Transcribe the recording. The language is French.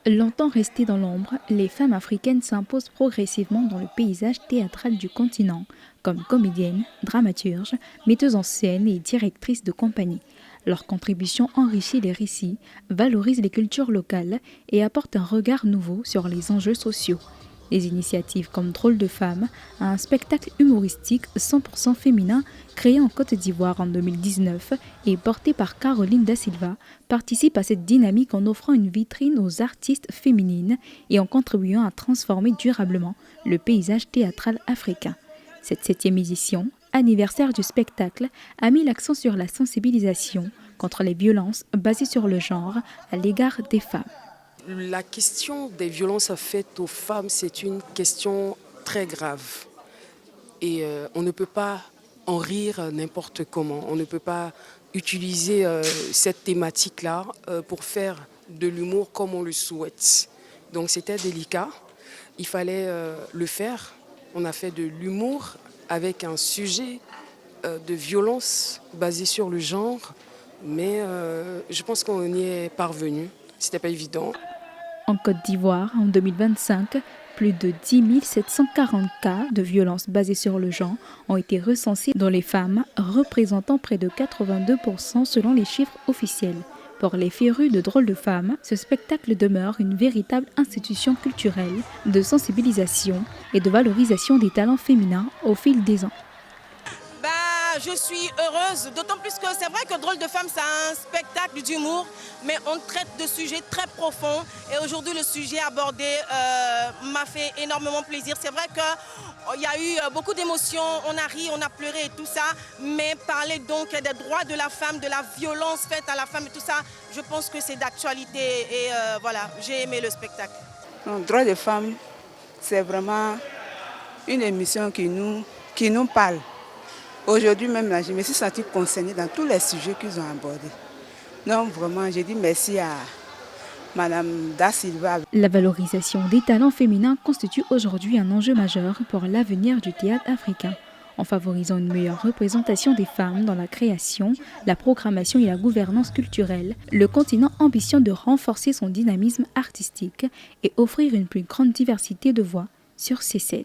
Longtemps restées dans l'ombre, les femmes africaines s'imposent progressivement dans le paysage théâtral du continent, comme comédiennes, dramaturges, metteuses en scène et directrices de compagnie. Leur contribution enrichit les récits, valorise les cultures locales et apporte un regard nouveau sur les enjeux sociaux. Les initiatives comme Drôle de femme, un spectacle humoristique 100% féminin créé en Côte d'Ivoire en 2019 et porté par Caroline Da Silva, participent à cette dynamique en offrant une vitrine aux artistes féminines et en contribuant à transformer durablement le paysage théâtral africain. Cette 7e édition, anniversaire du spectacle, a mis l'accent sur la sensibilisation contre les violences basées sur le genre à l'égard des femmes. La question des violences faites aux femmes, c'est une question très grave. Et on ne peut pas en rire n'importe comment. On ne peut pas utiliser cette thématique-là pour faire de l'humour comme on le souhaite. Donc c'était délicat. Il fallait le faire. On a fait de l'humour avec un sujet de violence basé sur le genre. Mais je pense qu'on y est parvenu. C'était pas évident. En Côte d'Ivoire, en 2025, plus de 10 740 cas de violences basées sur le genre ont été recensés, dont les femmes représentant près de 82% selon les chiffres officiels. Pour les férus de Drôle de femme, ce spectacle demeure une véritable institution culturelle de sensibilisation et de valorisation des talents féminins au fil des ans. Je suis heureuse, d'autant plus que c'est vrai que Drôle de femme, c'est un spectacle d'humour, mais on traite de sujets très profonds. Et aujourd'hui, le sujet abordé m'a fait énormément plaisir. C'est vrai qu'il y a eu beaucoup d'émotions, on a ri, on a pleuré et tout ça, mais parler donc des droits de la femme, de la violence faite à la femme et tout ça, je pense que c'est d'actualité et voilà, j'ai aimé le spectacle. Drôle de femme, c'est vraiment une émission qui nous parle. Aujourd'hui même, là, je me suis sentie concernée dans tous les sujets qu'ils ont abordés. Donc vraiment, j'ai dit merci à Madame Da Silva. La valorisation des talents féminins constitue aujourd'hui un enjeu majeur pour l'avenir du théâtre africain. En favorisant une meilleure représentation des femmes dans la création, la programmation et la gouvernance culturelle, le continent ambitionne de renforcer son dynamisme artistique et offrir une plus grande diversité de voix sur ces scènes.